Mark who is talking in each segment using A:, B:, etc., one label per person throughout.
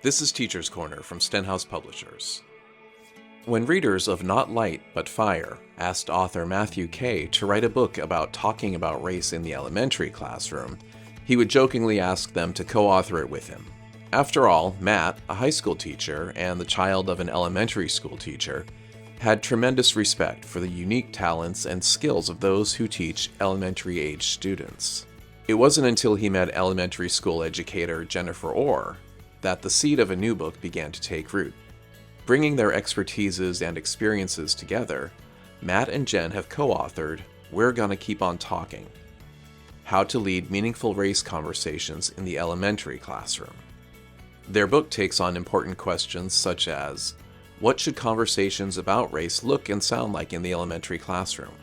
A: This is Teacher's Corner from Stenhouse Publishers. When readers of Not Light but Fire asked author Matthew Kay to write a book about talking about race in the elementary classroom, he would jokingly ask them to co-author it with him. After all, Matt, a high school teacher and the child of an elementary school teacher, had tremendous respect for the unique talents and skills of those who teach elementary-age students. It wasn't until he met elementary school educator Jennifer Orr that the seed of a new book began to take root. Bringing their expertises and experiences together, Matt and Jen have co-authored We're Gonna Keep on Talking: How to Lead Meaningful Race Conversations in the Elementary Classroom. Their book takes on important questions such as, what should conversations about race look and sound like in the elementary classroom?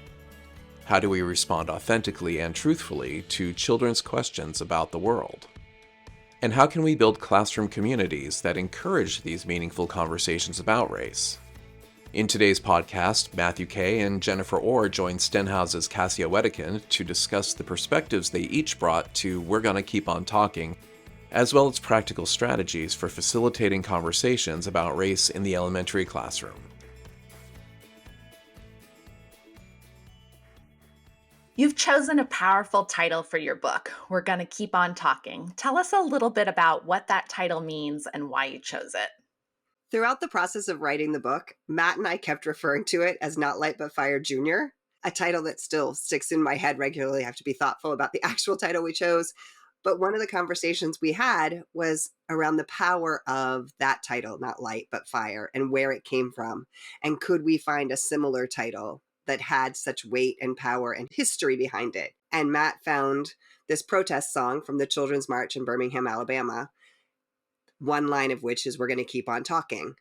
A: How do we respond authentically and truthfully to children's questions about the world? And how can we build classroom communities that encourage these meaningful conversations about race? In today's podcast, Matthew Kay and Jennifer Orr joined Stenhouse's Cassia Wedekind to discuss the perspectives they each brought to We're Gonna Keep on Talking, as well as practical strategies for facilitating conversations about race in the elementary classroom.
B: You've chosen a powerful title for your book, We're Gonna Keep on Talking. Tell us a little bit about what that title means and why you chose it.
C: Throughout the process of writing the book, Matt and I kept referring to it as Not Light But Fire Jr., a title that still sticks in my head regularly. I have to be thoughtful about the actual title we chose. But one of the conversations we had was around the power of that title, Not Light But Fire, and where it came from. And could we find a similar title that had such weight and power and history behind it? And Matt found this protest song from the Children's March in Birmingham, Alabama, one line of which is We're going to keep on talking.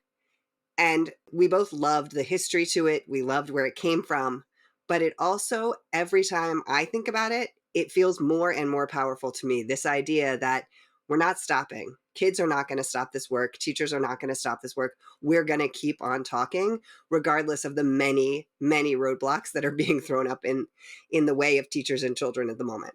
C: And we both loved the history to it. We loved where it came from. But it also, every time I think about it, it feels more and more powerful to me. This idea that we're not stopping. Kids are not going to stop this work. Teachers are not going to stop this work. We're going to keep on talking, regardless of the many, many roadblocks that are being thrown up in the way of teachers and children at the moment.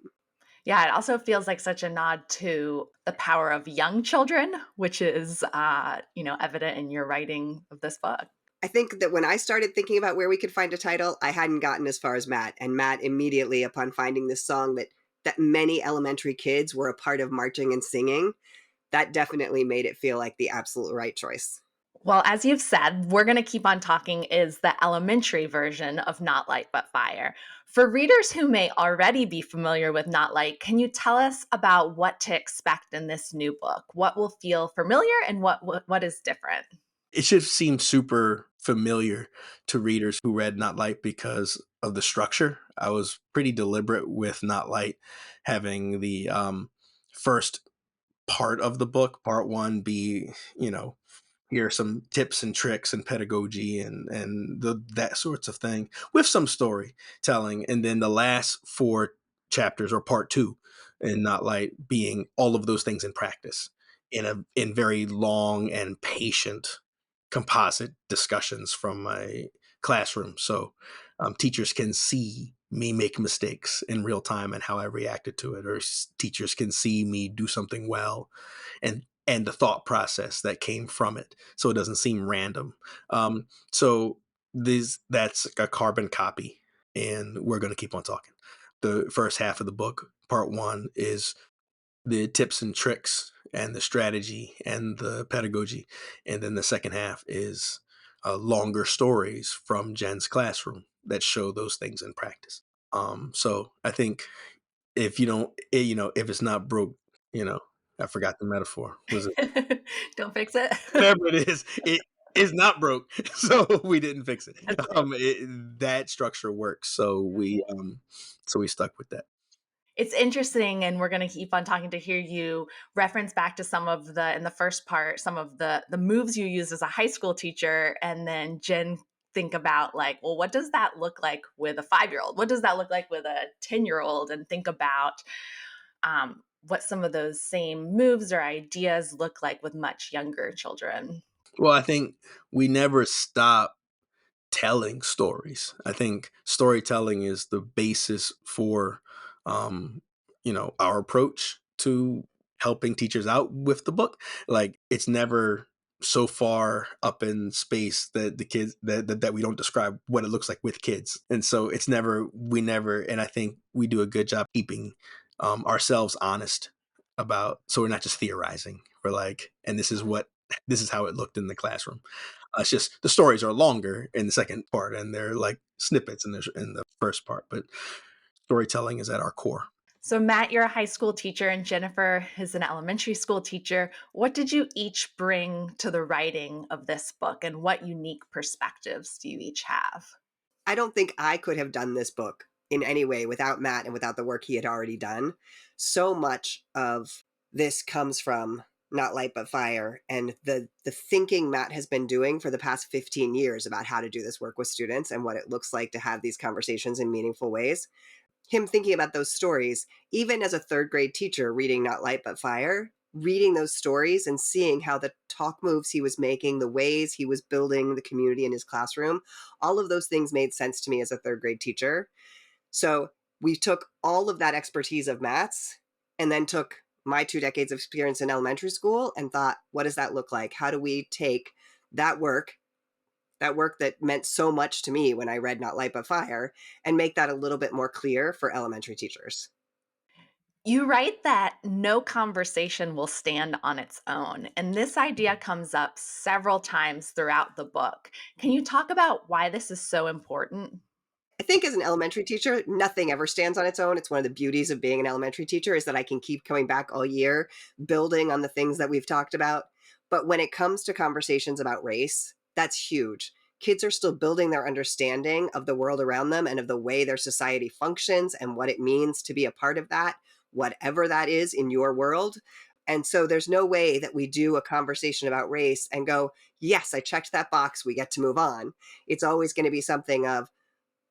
B: Yeah, it also feels like such a nod to the power of young children, which is, evident in your writing of this book.
C: I think that when I started thinking about where we could find a title, I hadn't gotten as far as Matt. And Matt immediately, upon finding this song that many elementary kids were a part of marching and singing, that definitely made it feel like the absolute right choice.
B: Well, as you've said, We're Gonna Keep on Talking is the elementary version of Not Light But Fire. For readers who may already be familiar with Not Light, can you tell us about what to expect in this new book? What will feel familiar and what is different?
D: It should seem super familiar to readers who read Not Light because of the structure. I was pretty deliberate with Not Light having the first part of the book, part one, be, here are some tips and tricks and pedagogy and that sorts of thing with some storytelling. And then the last four chapters, or part two in Not Light, being all of those things in practice in very long and patient composite discussions from my classroom. So teachers can see me make mistakes in real time and how I reacted to it, or teachers can see me do something well and the thought process that came from it, so it doesn't seem random. So that's a carbon copy, and we're going to keep on talking. The first half of the book, part one, is the tips and tricks and the strategy and the pedagogy. And then the second half is longer stories from Jen's classroom that show those things in practice. So I think if you don't, if it's not broke, you know, I forgot the metaphor. Was it
B: Don't fix it.
D: whatever it is? It is not broke, so we didn't fix it.
B: That's right.
D: That structure works, so we stuck with that.
B: It's interesting, and we're going to keep on talking to hear you reference back to some of in the first part, some of the moves you used as a high school teacher, and then Jen think about like, well, what does that look like with a 5-year-old? What does that look like with a 10-year-old? And think about what some of those same moves or ideas look like with much younger children.
D: Well, I think we never stop telling stories. I think storytelling is the basis for, our approach to helping teachers out with the book. Like, it's never so far up in space that the kids that we don't describe what it looks like with kids. And so it's never we never and I think we do a good job keeping ourselves honest about, so we're not just theorizing. We're like, and this is how it looked in the classroom. It's just the stories are longer in the second part, and they're like snippets in the first part. But storytelling is at our core.
B: So, Matt, you're a high school teacher, and Jennifer is an elementary school teacher. What did you each bring to the writing of this book, and what unique perspectives do you each have?
C: I don't think I could have done this book in any way without Matt and without the work he had already done. So much of this comes from Not Light But Fire and the thinking Matt has been doing for the past 15 years about how to do this work with students and what it looks like to have these conversations in meaningful ways. Him thinking about those stories, even as a third grade teacher reading Not Light But Fire, reading those stories and seeing how the talk moves he was making, the ways he was building the community in his classroom, all of those things made sense to me as a third grade teacher. So we took all of that expertise of Matt's and then took my 2 decades of experience in elementary school and thought, what does that look like? How do we take that work that meant so much to me when I read Not Light But Fire, and make that a little bit more clear for elementary teachers?
B: You write that no conversation will stand on its own, and this idea comes up several times throughout the book. Can you talk about why this is so important?
C: I think as an elementary teacher, nothing ever stands on its own. It's one of the beauties of being an elementary teacher is that I can keep coming back all year, building on the things that we've talked about. But when it comes to conversations about race, that's huge. Kids are still building their understanding of the world around them and of the way their society functions and what it means to be a part of that, whatever that is in your world. And so there's no way that we do a conversation about race and go, yes, I checked that box, we get to move on. It's always going to be something of,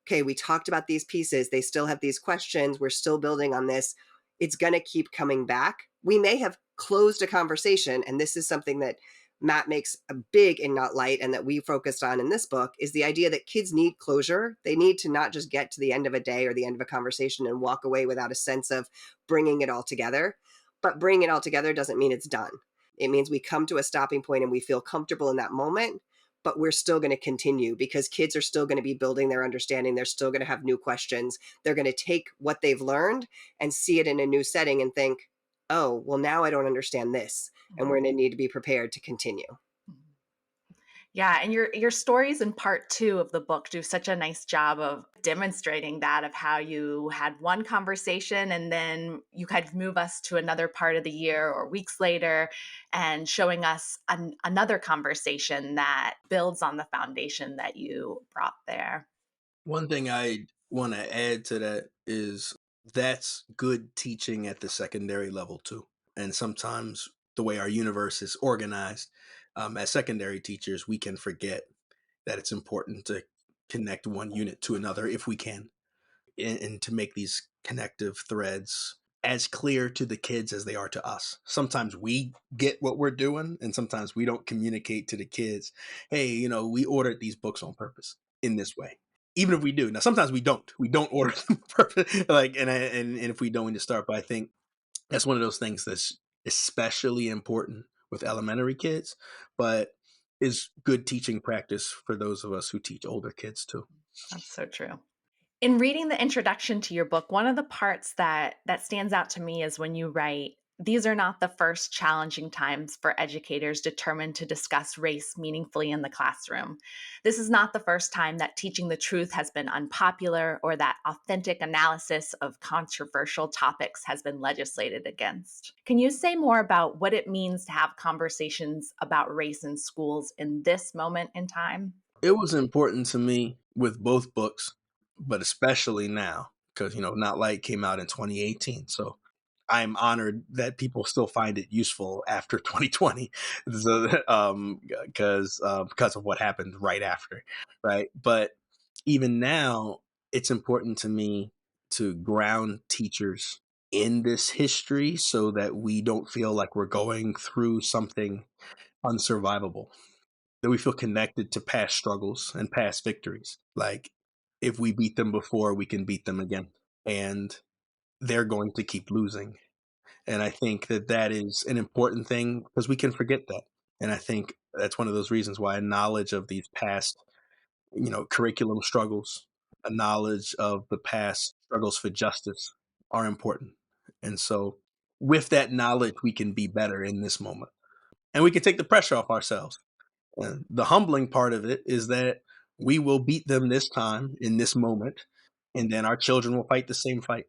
C: okay, we talked about these pieces. They still have these questions. We're still building on this. It's going to keep coming back. We may have closed a conversation, and this is something that Matt makes a big in Not Light and that we focused on in this book is the idea that kids need closure. They need to not just get to the end of a day or the end of a conversation and walk away without a sense of bringing it all together. But bringing it all together doesn't mean it's done. It means we come to a stopping point and we feel comfortable in that moment, but we're still going to continue because kids are still going to be building their understanding. They're still going to have new questions. They're going to take what they've learned and see it in a new setting and think, oh, well, now I don't understand this. And we're going to need to be prepared to continue.
B: Yeah, and your stories in part 2 of the book do such a nice job of demonstrating that of how you had one conversation and then you kind of move us to another part of the year or weeks later and showing us another conversation that builds on the foundation that you brought there.
D: One thing I want to add to that is that's good teaching at the secondary level too. And sometimes the way our universe is organized, as secondary teachers, we can forget that it's important to connect one unit to another if we can, and to make these connective threads as clear to the kids as they are to us. Sometimes we get what we're doing, and sometimes we don't communicate to the kids, hey, we ordered these books on purpose in this way. Even if we do. Now, sometimes we don't. We don't order them on purpose. And if we don't, we just start. But I think that's one of those things that's especially important with elementary kids, but is good teaching practice for those of us who teach older kids too.
B: That's so true. In reading the introduction to your book, one of the parts that stands out to me is when you write, these are not the first challenging times for educators determined to discuss race meaningfully in the classroom. This is not the first time that teaching the truth has been unpopular or that authentic analysis of controversial topics has been legislated against. Can you say more about what it means to have conversations about race in schools in this moment in time?
D: It was important to me with both books, but especially now because Not Light came out in 2018. So I'm honored that people still find it useful after 2020, so, because of what happened right after, right? But even now, it's important to me to ground teachers in this history so that we don't feel like we're going through something unsurvivable, that we feel connected to past struggles and past victories. Like, if we beat them before, we can beat them again. And they're going to keep losing. And I think that that is an important thing because we can forget that. And I think that's one of those reasons why a knowledge of these past, curriculum struggles, a knowledge of the past struggles for justice are important. And so with that knowledge, we can be better in this moment and we can take the pressure off ourselves. And the humbling part of it is that we will beat them this time in this moment, and then our children will fight the same fight.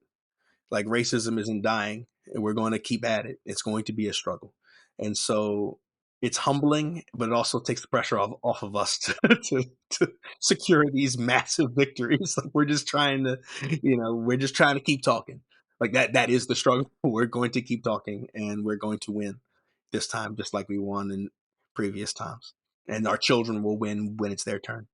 D: Like racism isn't dying, and we're going to keep at it. It's going to be a struggle. And so it's humbling, but it also takes the pressure off of us to secure these massive victories. Like we're just trying to, we're just trying to keep talking. Like that is the struggle. We're going to keep talking and we're going to win this time, just like we won in previous times. And our children will win when it's their turn.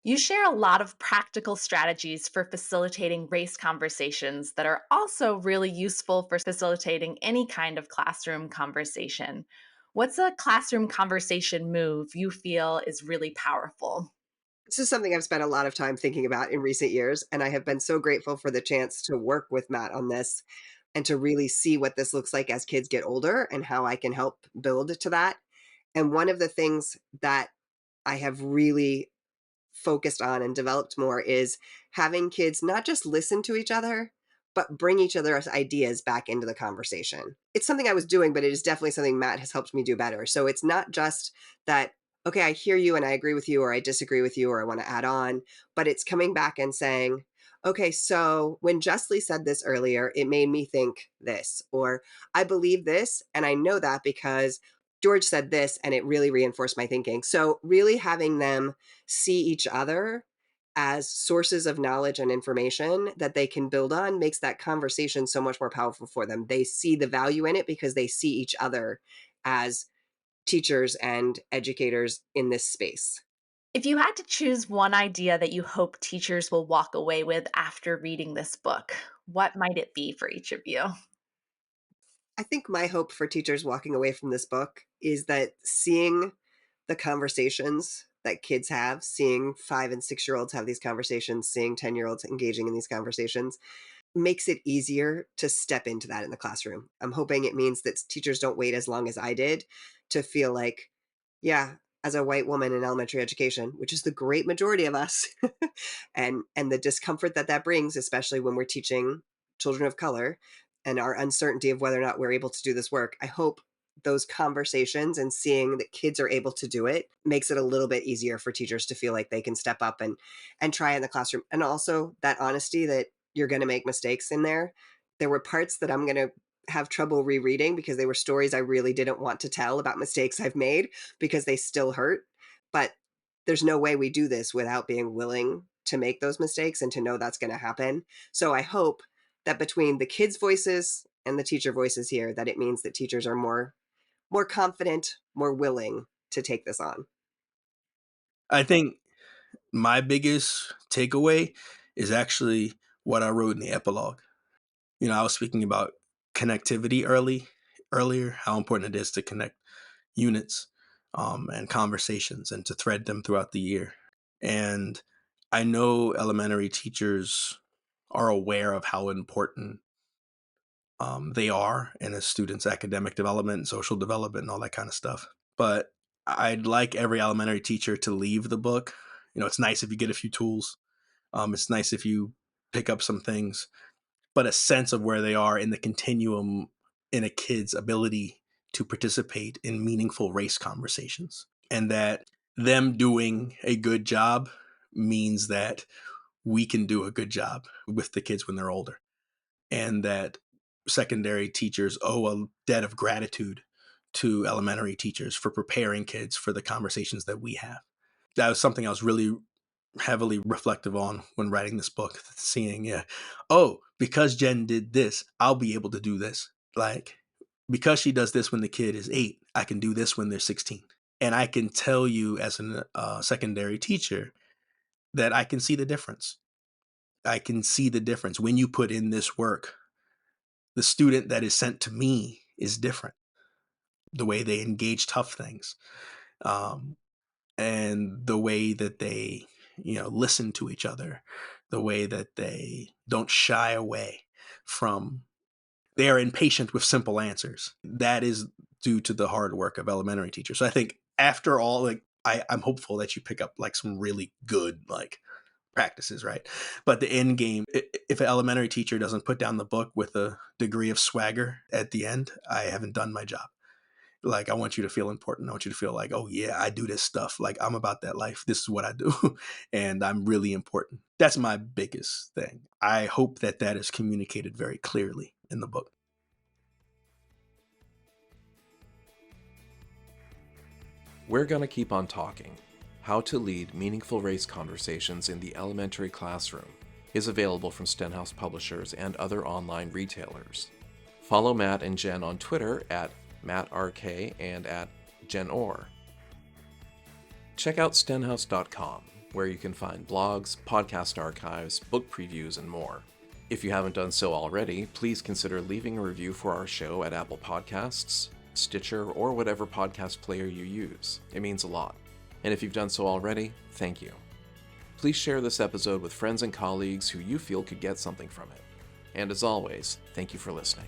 B: You share a lot of practical strategies for facilitating race conversations that are also really useful for facilitating any kind of classroom conversation. What's a classroom conversation move you feel is really powerful?
C: This is something I've spent a lot of time thinking about in recent years, and I have been so grateful for the chance to work with Matt on this and to really see what this looks like as kids get older and how I can help build to that. And one of the things that I have really focused on and developed more is having kids not just listen to each other, but bring each other's ideas back into the conversation. It's something I was doing, but it is definitely something Matt has helped me do better. So it's not just that, okay, I hear you and I agree with you, or I disagree with you, or I want to add on, but it's coming back and saying, okay, so when Justly said this earlier, it made me think this, or I believe this, and I know that because George said this, and it really reinforced my thinking. So, really having them see each other as sources of knowledge and information that they can build on makes that conversation so much more powerful for them. They see the value in it because they see each other as teachers and educators in this space.
B: If you had to choose one idea that you hope teachers will walk away with after reading this book, what might it be for each of you?
C: I think my hope for teachers walking away from this book is that seeing the conversations that kids have, seeing 5 and 6-year-olds have these conversations, seeing 10-year-olds engaging in these conversations, makes it easier to step into that in the classroom. I'm hoping it means that teachers don't wait as long as I did to feel like, yeah, as a white woman in elementary education, which is the great majority of us, and the discomfort that that brings, especially when we're teaching children of color and our uncertainty of whether or not we're able to do this work. I hope those conversations and seeing that kids are able to do it makes it a little bit easier for teachers to feel like they can step up and try in the classroom. And also that honesty that you're going to make mistakes in there. There were parts that I'm going to have trouble rereading because they were stories I really didn't want to tell about mistakes I've made because they still hurt. But there's no way we do this without being willing to make those mistakes and to know that's going to happen. So I hope that between the kids' voices and the teacher voices here, that it means that teachers are more confident, more willing to take this on.
D: I think my biggest takeaway is actually what I wrote in the epilogue. I was speaking about connectivity earlier, how important it is to connect units and conversations and to thread them throughout the year. And I know elementary teachers are aware of how important they are in a student's academic development and social development and all that kind of stuff. But I'd like every elementary teacher to leave the book. It's nice if you get a few tools. It's nice if you pick up some things, but a sense of where they are in the continuum in a kid's ability to participate in meaningful race conversations. And that them doing a good job means that we can do a good job with the kids when they're older. And that secondary teachers owe a debt of gratitude to elementary teachers for preparing kids for the conversations that we have. That was something I was really heavily reflective on when writing this book, seeing, because Jen did this, I'll be able to do this. Like, because she does this when the kid is 8, I can do this when they're 16. And I can tell you as a secondary teacher that I can see the difference. I can see the difference. When you put in this work, the student that is sent to me is different. The way they engage tough things. And the way that they listen to each other, the way that they don't shy away from they are impatient with simple answers. That is due to the hard work of elementary teachers. So I think after all, like I'm hopeful that you pick up like some really good like practices, right? But the end game, if an elementary teacher doesn't put down the book with a degree of swagger at the end, I haven't done my job. Like, I want you to feel important. I want you to feel like, oh yeah, I do this stuff. Like, I'm about that life. This is what I do. And I'm really important. That's my biggest thing. I hope that that is communicated very clearly in the book.
A: We're gonna keep on talking. How to Lead Meaningful Race Conversations in the Elementary Classroom is available from Stenhouse Publishers and other online retailers. Follow Matt and Jen on Twitter at MattRK and at Jen Orr. Check out Stenhouse.com, where you can find blogs, podcast archives, book previews, and more. If you haven't done so already, please consider leaving a review for our show at Apple Podcasts, Stitcher, or whatever podcast player you use. It means a lot. And if you've done so already, thank you. Please share this episode with friends and colleagues who you feel could get something from it. And as always, thank you for listening.